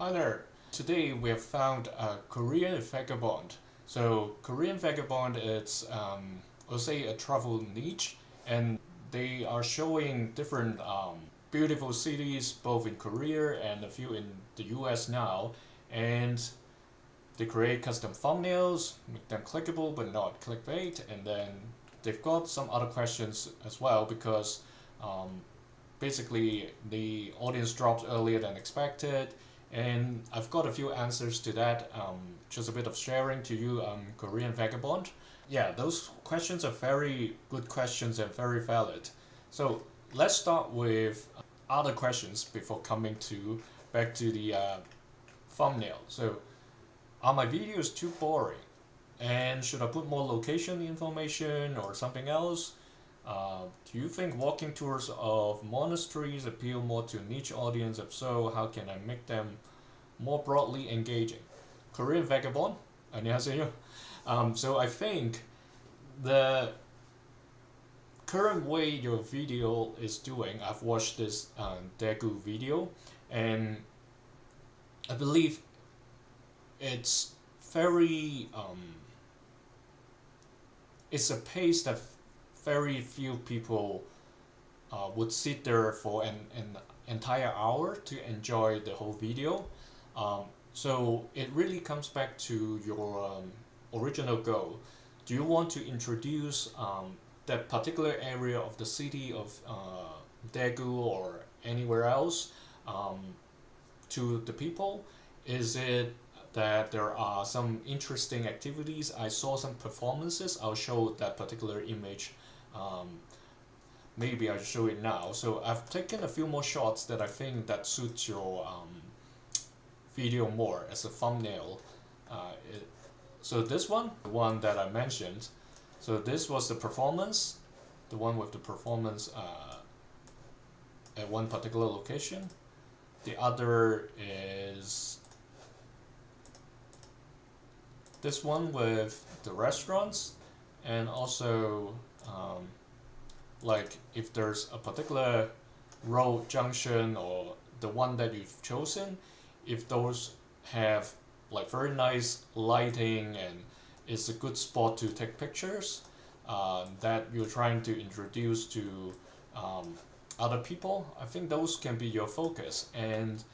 Hi there. Today we have found a Korean vagabond. So Korean vagabond is, I'll say, a travel niche, and they are showing different beautiful cities both in Korea and a few in the US now, and they create custom thumbnails, make them clickable but not clickbait, and then they've got some other questions as well because um, basically the audience dropped earlier than expected, and I've got a few answers to that. Just a bit of sharing to you, Korean vagabond. Yeah, those questions are very good questions and very valid. So let's start with other questions before coming to back to the thumbnail. So are my videos too boring? And should I put more location information or something else? Do you think walking tours of monasteries appeal more to a niche audience? If so, how can I make them more broadly engaging? Korean vagabond, 안녕하세요. So I think the current way your video is doing, I've watched this Daegu video, and I believe it's very it's a pace that very few people would sit there for an entire hour to enjoy the whole video. So it really comes back to your original goal. Do you want to introduce that particular area of the city of Daegu or anywhere else to the people? Is it that there are some interesting activities? I saw some performances. I'll show that particular image. Maybe I'll show it now. So I've taken a few more shots that I think that suits your video more as a thumbnail. So this one, the one that I mentioned, so this was the performance, the one with the performance at one particular location. The other is this one with the restaurants, and also like if there's a particular road junction or the one that you've chosen, if those have like very nice lighting and it's a good spot to take pictures that you're trying to introduce to other people, I think those can be your focus. And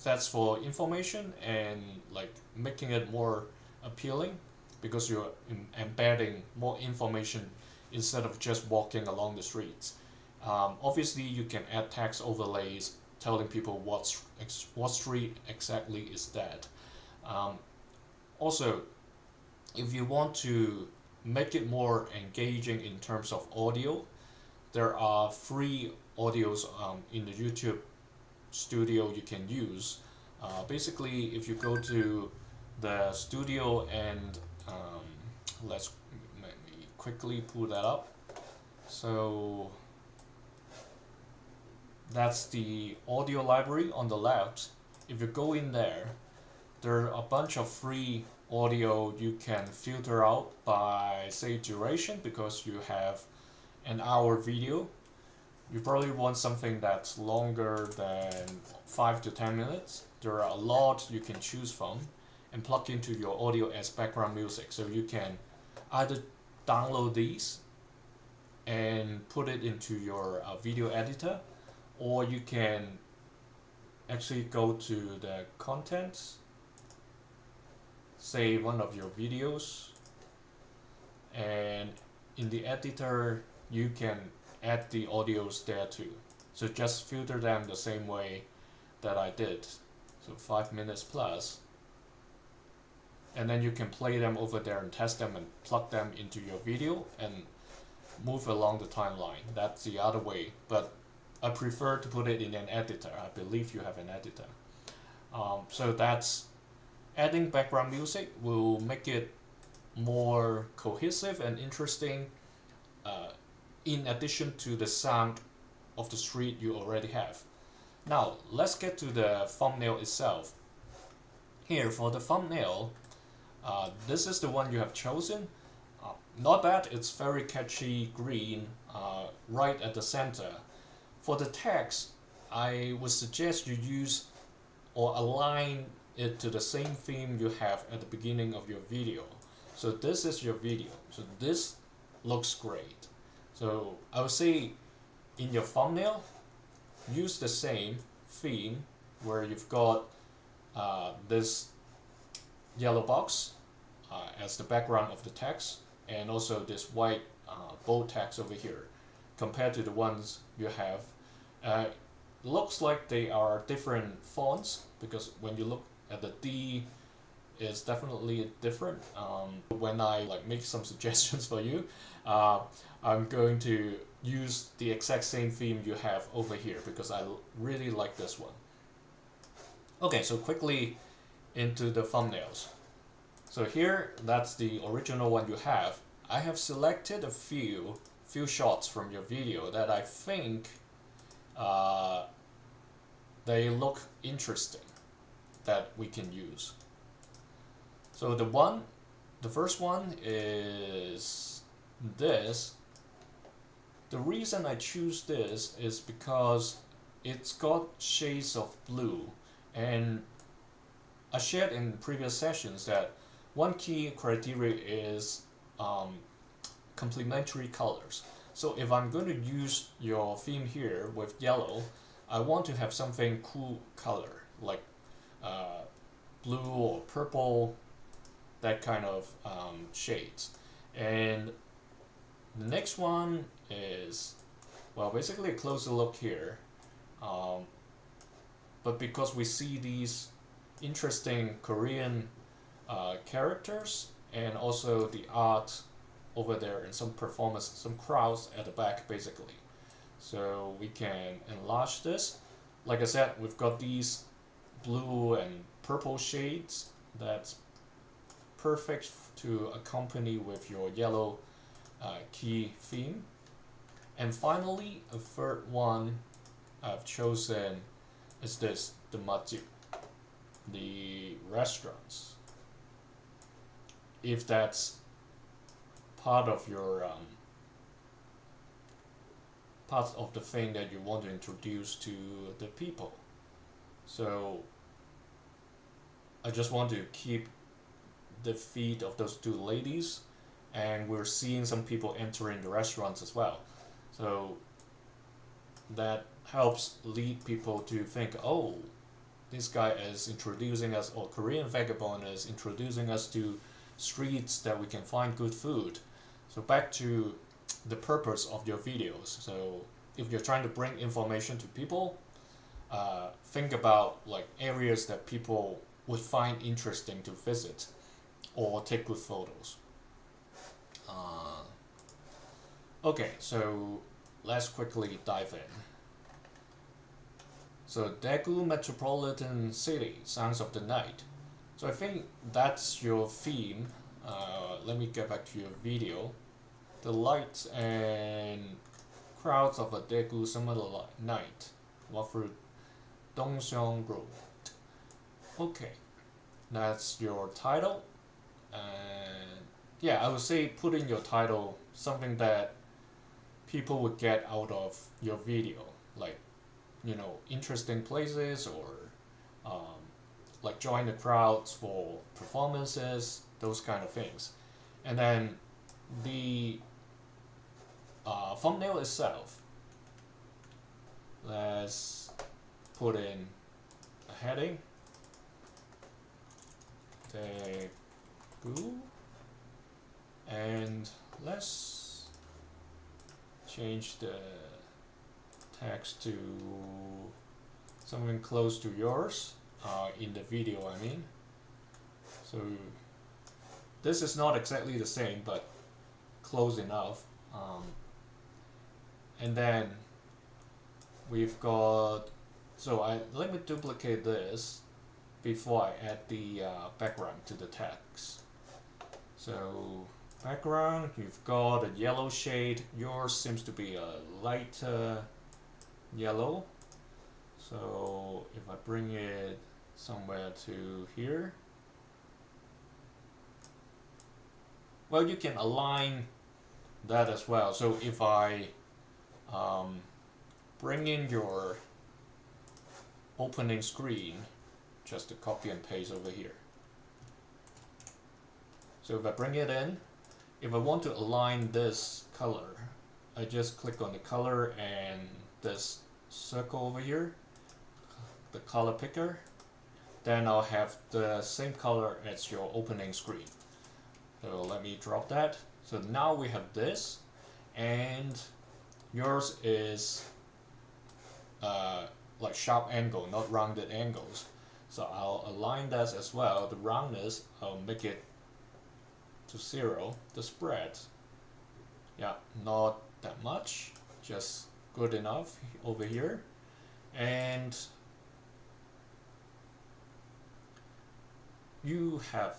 that's for information and like making it more appealing because you're embedding more information instead of just walking along the streets. Obviously, you can add text overlays telling people what street exactly is that. Also, if you want to make it more engaging in terms of audio, there are free audios in the YouTube studio you can use. Basically, if you go to the studio and let me quickly pull that up. So that's the audio library on the left. If you go in there, there are a bunch of free audio you can filter out by, say, duration, because you have an hour video. You probably want something that's longer than 5 to 10 minutes. There are a lot you can choose from and plug into your audio as background music. So you can either download these and put it into your video editor, or you can actually go to the contents, say one of your videos, and in the editor you can add the audios there too. So just filter them the same way that I did, so 5 minutes plus, and then you can play them over there and test them and plug them into your video and move along the timeline. That's the other way, but I prefer to put it in an editor. I believe you have an editor. So that's adding background music will make it more cohesive and interesting, in addition to the sound of the street you already have. Now let's get to the thumbnail itself. Here for the thumbnail, this is the one you have chosen. Not bad, it's very catchy green right at the center. For the text, I would suggest you use or align it to the same theme you have at the beginning of your video. So this is your video. So this looks great. So I would say in your thumbnail, use the same theme where you've got this yellow box as the background of the text, and also this white bold text over here compared to the ones you have. Looks like they are different fonts, because when you look at the D, it's definitely different. When I make some suggestions for you, I'm going to use the exact same theme you have over here because I really like this one. Okay, so quickly into the thumbnails. So here, that's the original one you have. I have selected a few shots from your video that I think they look interesting that we can use. So the first one is this. The reason I choose this is because it's got shades of blue, and I shared in previous sessions that one key criteria is complementary colors. So if I'm going to use your theme here with yellow, I want to have something cool color like blue or purple, that kind of shades. And the next one is, well, basically a closer look here, but because we see these interesting Korean characters and also the art over there and some performance, some crowds at the back basically. So we can enlarge this. Like I said, we've got these blue and purple shades that's perfect to accompany with your yellow key theme. And finally, a third one I've chosen is this, the 맛집, the restaurants. If that's part of your part of the thing that you want to introduce to the people. So I just want to keep the feet of those two ladies, and we're seeing some people entering the restaurants as well. So that helps lead people to think, oh, this guy is introducing us, or Korean Vagabond is introducing us to streets that we can find good food. So back to the purpose of your videos. So if you're trying to bring information to people, think about areas that people would find interesting to visit or take good photos. Okay, so let's quickly dive in. So Daegu Metropolitan City, Sounds of the Night. So I think that's your theme. Let me get back to your video. The lights and crowds of a Daegu summer night walk through Dongseong Road. Okay, that's your title. And yeah, I would say put in your title something that people would get out of your video, like, interesting places, or join the crowds for performances, those kind of things. And then the thumbnail itself, let's put in a heading, Daegu, and let's change the text to something close to yours in the video, I mean. So this is not exactly the same, but close enough. And then we've got, let me duplicate this before I add the background to the text. So background, you've got a yellow shade. Yours seems to be a lighter yellow. So if I bring it somewhere to here, well, you can align that as well. So if I bring in your opening screen just to copy and paste over here. So if I bring it in, if I want to align this color, I just click on the color and this circle over here, the color picker, then I'll have the same color as your opening screen. So let me drop that. So now we have this, and yours is like sharp angle, not rounded angles. So I'll align that as well. The roundness, I'll make it to 0. The spread, yeah, not that much, just good enough over here. And you have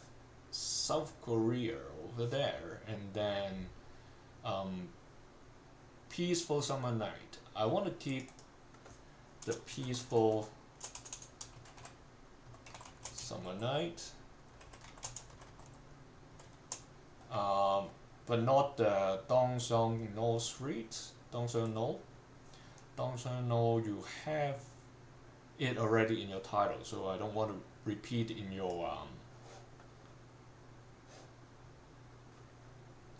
South Korea over there, and then peaceful summer night. I want to keep the peaceful summer night, but not the Dongseong No Street. Dongseong No, you have it already in your title, so I don't want to repeat in your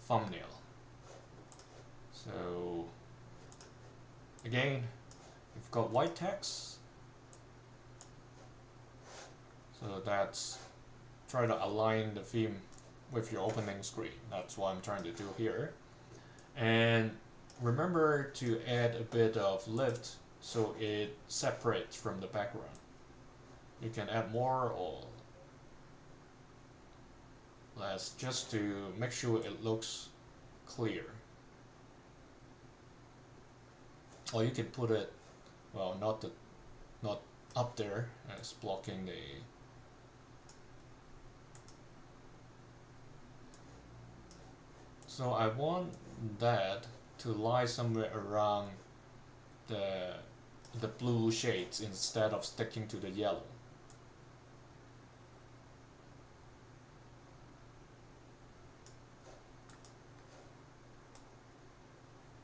thumbnail. So again, we've got white text, so that's try to align the theme with your opening screen. That's what I'm trying to do here. And remember to add a bit of lift so it separates from the background. You can add more or less just to make sure it looks clear. Or you can put it, well, not up there as blocking the. So I want that to lie somewhere around the blue shades instead of sticking to the yellow.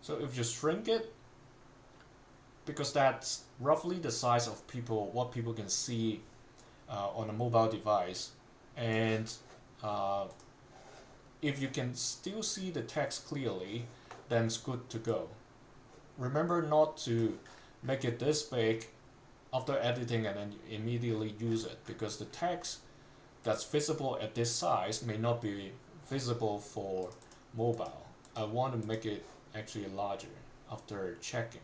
So if you shrink it, because that's roughly the size of what people can see on a mobile device, and if you can still see the text clearly, then it's good to go. Remember not to make it this big after editing and then immediately use it, because the text that's visible at this size may not be visible for mobile. I want to make it actually larger after checking.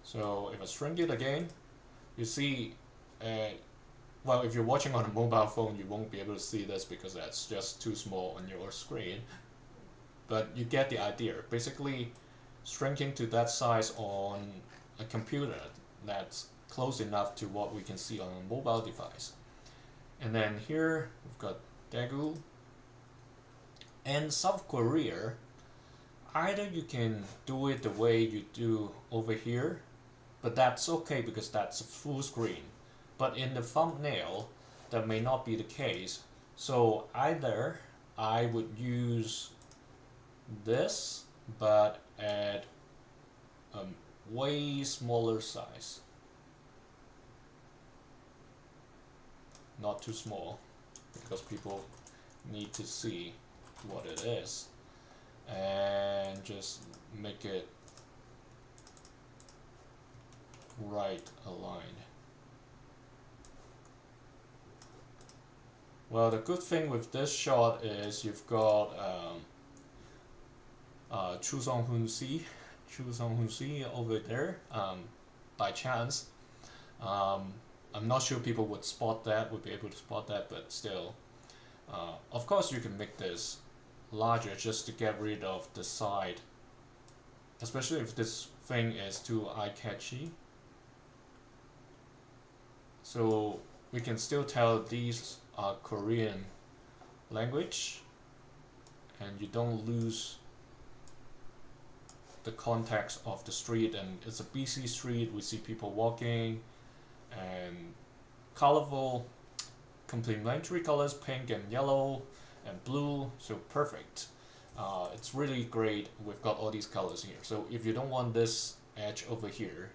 So if I shrink it again, you see, well, if you're watching on a mobile phone, you won't be able to see this because that's just too small on your screen. But you get the idea. Basically, shrinking to that size on a computer that's close enough to what we can see on a mobile device. And then here we've got Daegu and South Korea. Either you can do it the way you do over here, but that's okay because that's a full screen. But in the thumbnail, that may not be the case. So either I would use this, but at a way smaller size. Not too small, because people need to see what it is. And just make it right aligned. Well, the good thing with this shot is you've got Chu Song-hun Si over there, by chance. I'm not sure people would be able to spot that, but still. Of course you can make this larger just to get rid of the side, especially if this thing is too eye-catchy. So we can still tell these are Korean language, and you don't lose the context of the street. And it's a busy street, we see people walking, and colorful complementary colors, pink and yellow and blue, so perfect. It's really great. We've got all these colors here. So if you don't want this edge over here,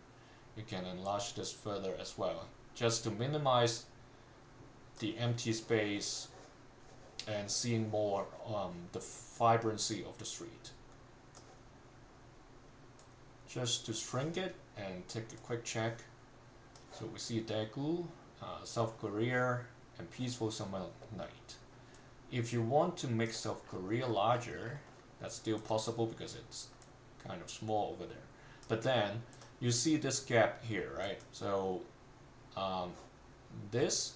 you can enlarge this further as well, just to minimize the empty space and seeing more the vibrancy of the street. Just to shrink it and take a quick check. So we see Daegu, South Korea, and Peaceful Summer Night. If you want to make South Korea larger, that's still possible because it's kind of small over there. But then you see this gap here, right? So this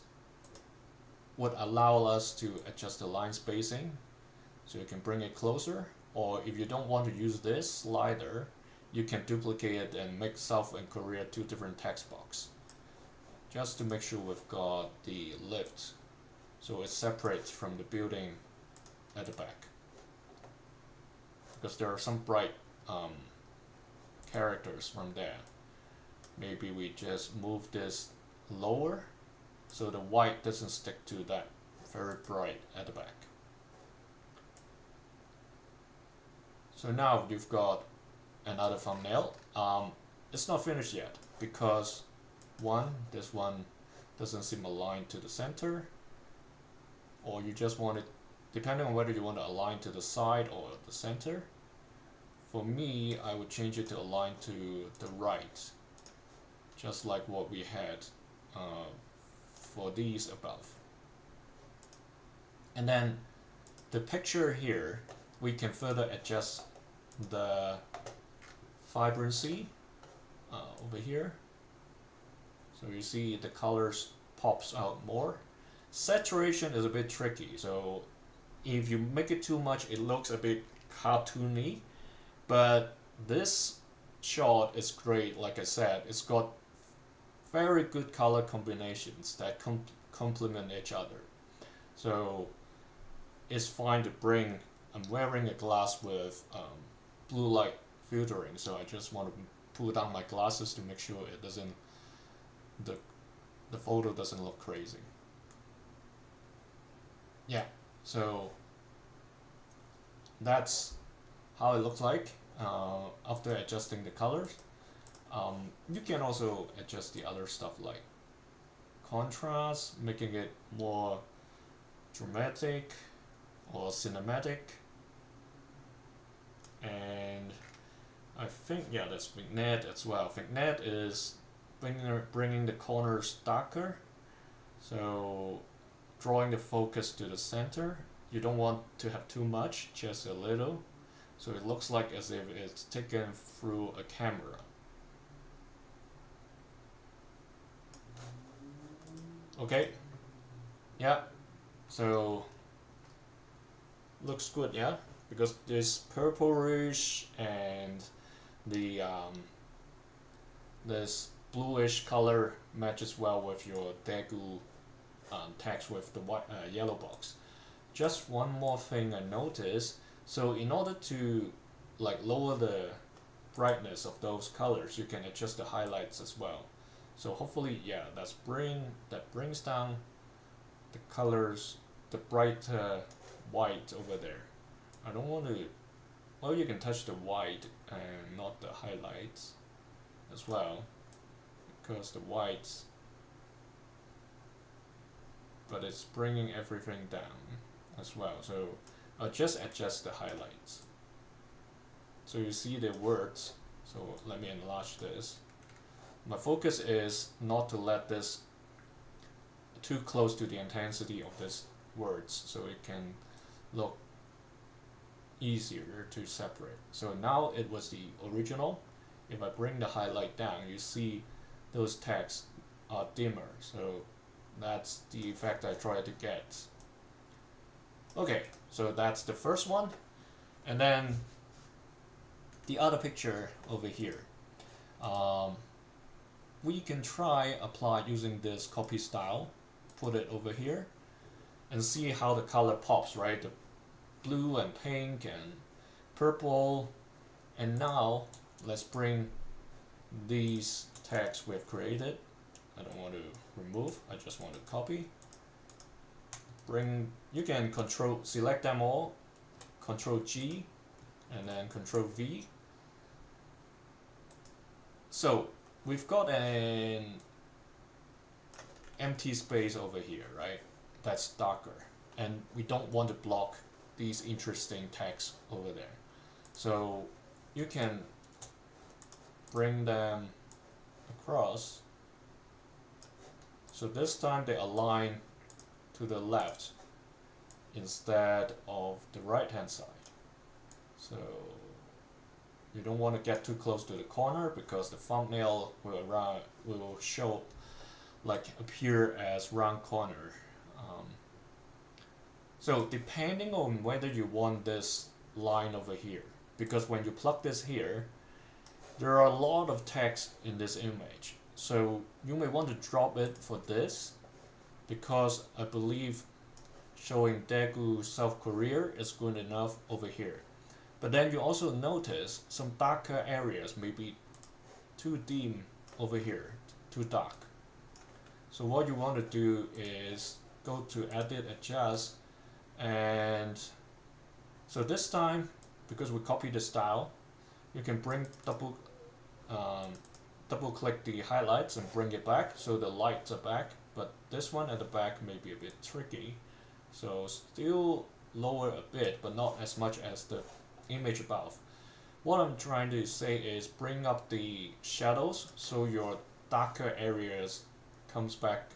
would allow us to adjust the line spacing, so you can bring it closer. Or if you don't want to use this slider, you can duplicate it and make South and Korea two different text boxes, just to make sure we've got the lift so it's separate from the building at the back, because there are some bright characters from there. Maybe we just move this lower so the white doesn't stick to that very bright at the back. So now you've got another thumbnail. It's not finished yet because this one doesn't seem aligned to the center, or you just want it, depending on whether you want to align to the side or the center. For me, I would change it to align to the right, just like what we had for these above. And then the picture here, we can further adjust the vibrancy over here. So you see the colors pops out more. Saturation is a bit tricky, so if you make it too much, it looks a bit cartoony. But this shot is great. Like I said, it's got very good color combinations that complement each other. So it's fine to bring, I'm wearing a glass with blue light filtering, so I just want to pull down my glasses to make sure it doesn't, the photo doesn't look crazy. Yeah, so that's how it looks like after adjusting the colors. You can also adjust the other stuff like contrast, making it more dramatic or cinematic. And I think, yeah, that's vignette as well. Vignette is bringing the corners darker, so drawing the focus to the center. You don't want to have too much, just a little, so it looks like as if it's taken through a camera. Okay, yeah, so looks good, yeah, because this purplish and the this bluish color matches well with your Daegu text with the white yellow box. Just one more thing I noticed. So in order to like lower the brightness of those colors, you can adjust the highlights as well. So hopefully, yeah, that brings down the colors, the bright white over there. I don't want to. Well, you can touch the white and not the highlights as well, because the whites, but it's bringing everything down as well. So I'll just adjust the highlights. So you see the words. So let me enlarge this. My focus is not to let this too close to the intensity of this words, so it can look easier to separate. So now it was the original. If I bring the highlight down, you see those texts are dimmer. So that's the effect I try to get. Okay, so that's the first one. And then the other picture over here. We can try apply using this copy style, put it over here, and see how the color pops, right? The blue and pink and purple. And now let's bring these tags we've created. I don't want to remove, I just want to copy. You can select them all, Control G, and then Control V. So we've got an empty space over here, right? That's darker, and we don't want to block these interesting text over there. So you can bring them across. So this time they align to the left instead of the right hand side. So you don't want to get too close to the corner because the thumbnail will show like appear as round corner. So depending on whether you want this line over here, because when you plug this here, there are a lot of text in this image. So you may want to drop it for this, because I believe showing Daegu, South Korea is good enough over here. But then you also notice some darker areas may be too dim over here, too dark. So what you want to do is go to Edit, Adjust, and so this time, because we copied the style, you can bring double click the highlights and bring it back so the lights are back. But this one at the back may be a bit tricky, so still lower a bit, but not as much as the image above. What I'm trying to say is bring up the shadows so your darker areas comes back,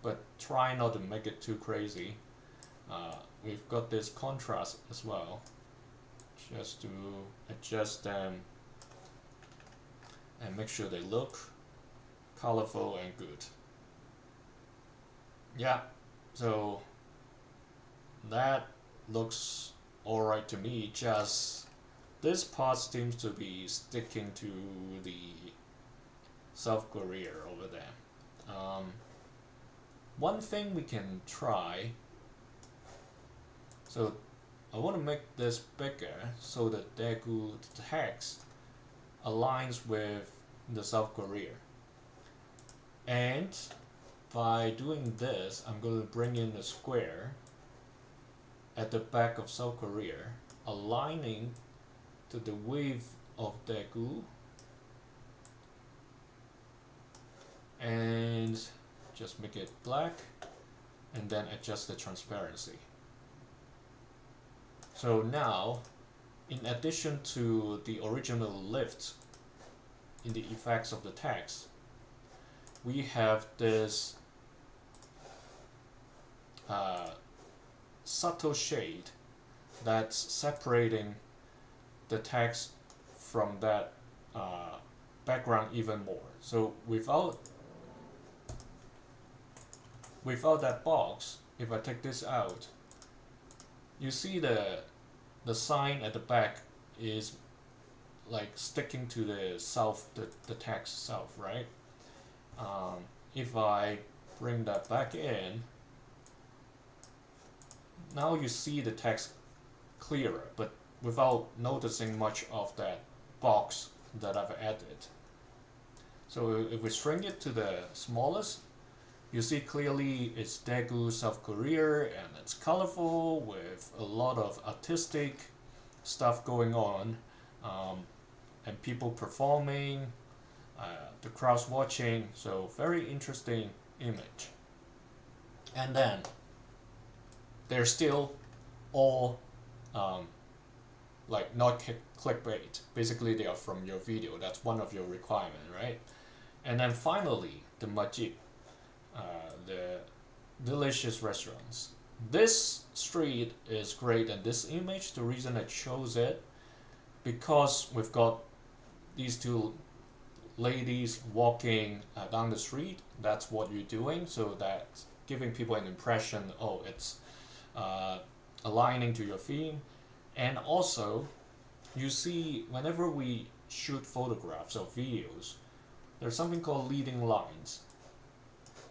but try not to make it too crazy. We've got this contrast as well, just to adjust them and make sure they look colorful and good. Yeah, so that looks alright to me. Just this part seems to be sticking to the South Korea over there. One thing we can try, so I want to make this bigger so that Daegu text aligns with the South Korea. And by doing this, I'm going to bring in a square at the back of South Korea, aligning to the width of Daegu, and just make it black, and then adjust the transparency. So now, in addition to the original lift in the effects of the text, we have this subtle shade that's separating the text from that background even more. So without that box, if I take this out, you see the sign at the back is like sticking to the south, the text south, right? If I bring that back in, now you see the text clearer, but without noticing much of that box that I've added. So if we shrink it to the smallest, you see clearly it's Daegu, South Korea, and it's colorful with a lot of artistic stuff going on, and people performing, the crowds watching, so very interesting image. And then they're still all like not clickbait. Basically they are from your video. That's one of your requirement, right? And then finally the Majid, the delicious restaurants. This street is great, and this image, the reason I chose it, because we've got these two ladies walking down the street. That's what you're doing, so that's giving people an impression, oh, it's aligning to your theme. And also you see whenever we shoot photographs or videos, there's something called leading lines.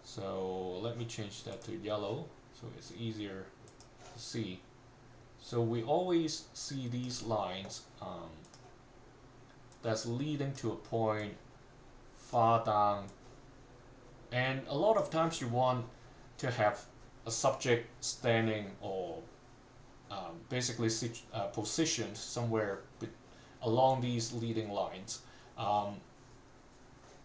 So let me change that to yellow so it's easier to see. So we always see these lines that's leading to a point far down, and a lot of times you want to have a subject standing or basically positioned somewhere along these leading lines.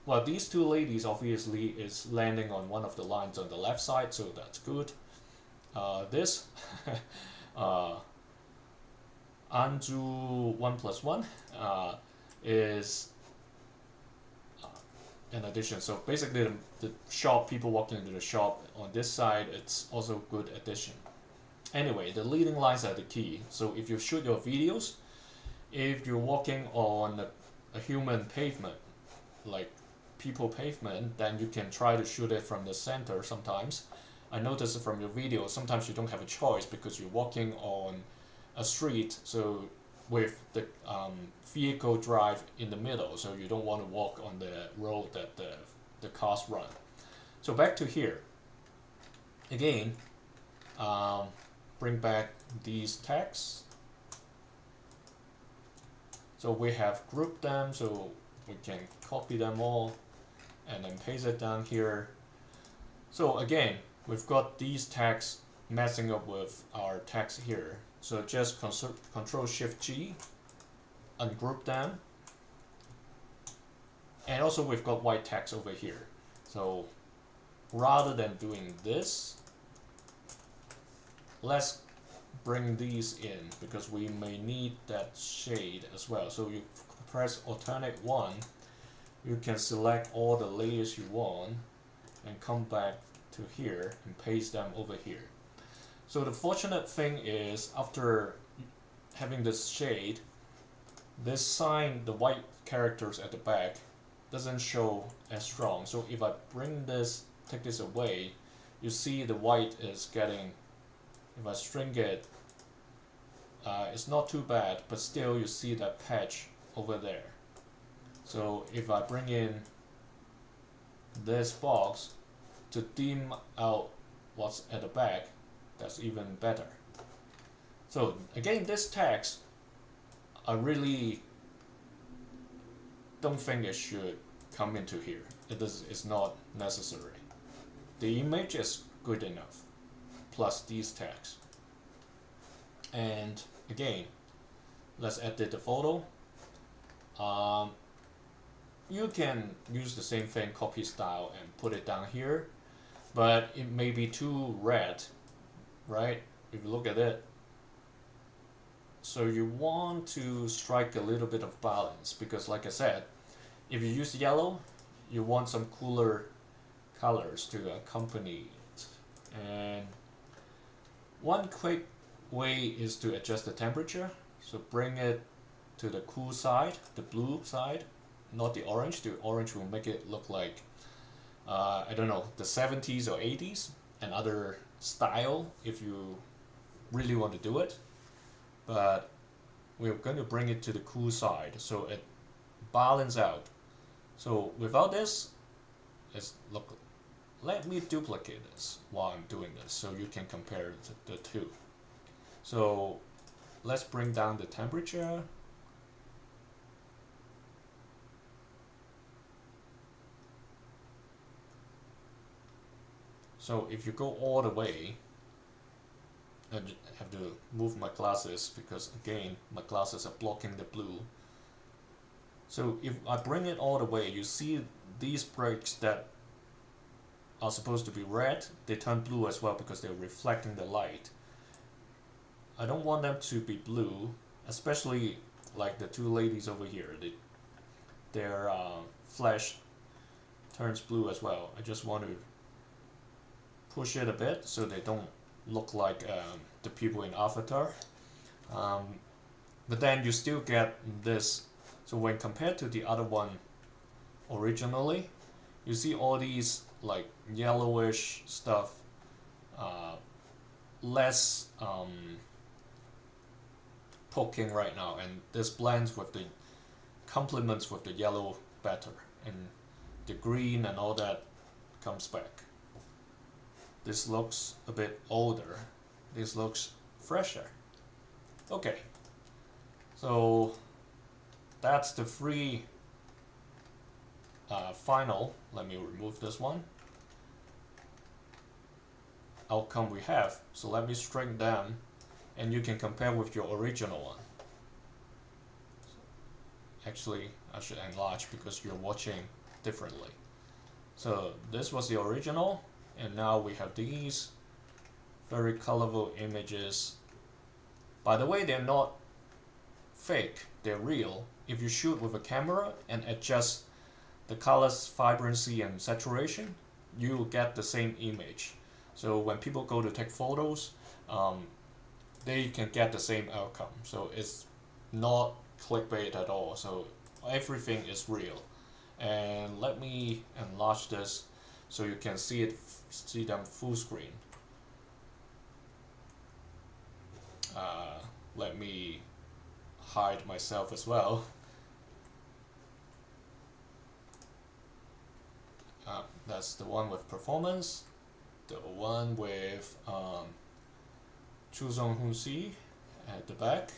Well, these two ladies obviously is landing on one of the lines on the left side, so that's good. This uh, Anju 1+1 is an addition. So basically, the shop, people walking into the shop on this side, it's also good addition. Anyway, the leading lines are the key. So if you shoot your videos, if you're walking on a human pavement, like people pavement, then you can try to shoot it from the center sometimes. I noticed from your video, sometimes you don't have a choice because you're walking on a street, so with the vehicle drive in the middle, so you don't want to walk on the road that the cars run. So back to here. Again, bring back these tags. So we have grouped them, so we can copy them all and then paste it down here. So again, we've got these tags messing up with our tags here. So just Control Shift G, ungroup them. And also we've got white tags over here. So rather than doing this, let's bring these in because we may need that shade as well. So you press alternate 1, you can select all the layers you want and come back to here and paste them over here. So the fortunate thing is, after having this shade, this sign, the white characters at the back, doesn't show as strong. So if I bring this, take this away, you see the white is getting, if I shrink it, it's not too bad, but still you see that patch over there. So if I bring in this box to dim out what's at the back, that's even better. So again, this text, I really don't think it should come into here. It's not necessary. The image is good enough, plus these tags. And again, let's edit the photo. You can use the same thing, copy style, and put it down here, but it may be too red, right? If you look at it. So you want to strike a little bit of balance, because like I said, if you use yellow, you want some cooler colors to accompany it. And one quick way is to adjust the temperature. So bring it to the cool side, the blue side, not the orange. The orange will make it look like, I don't know, the 70s or 80s, another style if you really want to do it. But we're going to bring it to the cool side so it balances out. So without this, look. Let me duplicate this while I'm doing this so you can compare the two. So let's bring down the temperature. So if you go all the way, I have to move my glasses because again my glasses are blocking the blue. So if I bring it all the way, you see these breaks that are supposed to be red, they turn blue as well because they're reflecting the light. I don't want them to be blue, especially like the two ladies over here. Their flesh turns blue as well. I just want to push it a bit so they don't look like the people in Avatar. But then you still get this. So when compared to the other one originally, you see all these like yellowish stuff, less poking right now, and this blends with the complements with the yellow better, and the green and all that comes back. This looks a bit older. This looks fresher. Okay, so that's the three final, let me remove this one, outcome we have. So let me shrink them and you can compare with your original one. Actually, I should enlarge because you're watching differently. So this was the original, and now we have these very colorful images. By the way, they're not fake, they're real. If you shoot with a camera and adjust the colors, vibrancy, and saturation, you will get the same image. So when people go to take photos, they can get the same outcome. So it's not clickbait at all. So everything is real. And let me enlarge this so you can see them full screen. Let me hide myself as well. That's the one with performance, the one with Chu Song Hun Si at the back,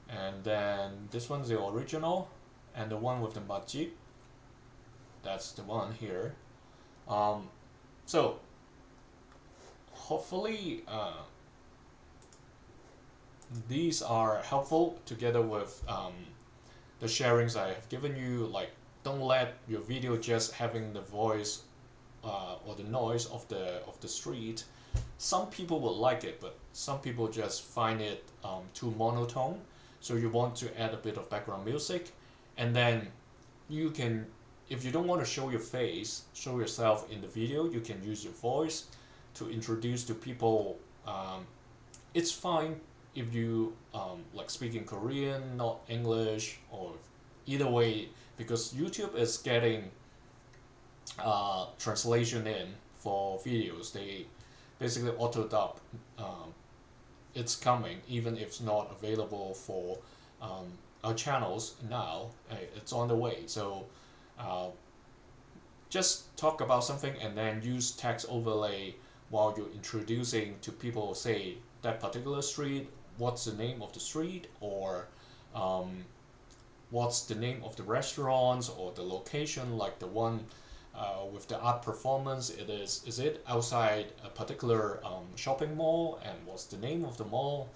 and then this one's the original, and the one with the Majik, that's the one here. So hopefully these are helpful together with the sharings I have given you. Like, don't let your video just having the voice or the noise of the street. Some people will like it, but some people just find it too monotone. So you want to add a bit of background music, and then you can, if you don't want to show your face, show yourself in the video, you can use your voice to introduce to people. It's fine if you like speaking Korean, not English, or either way, because YouTube is getting translation in for videos. They basically auto dub. It's coming, even if it's not available for our channels now. It's on the way. So just talk about something and then use text overlay while you're introducing to people, say that particular street, what's the name of the street, or what's the name of the restaurants or the location, like the one with the art performance. Is it outside a particular shopping mall, and what's the name of the mall,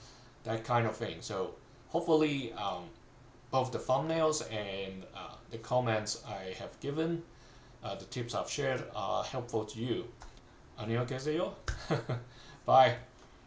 that kind of thing. So hopefully both the thumbnails and the comments I have given, the tips I've shared are helpful to you. 안녕히 계세요. Bye.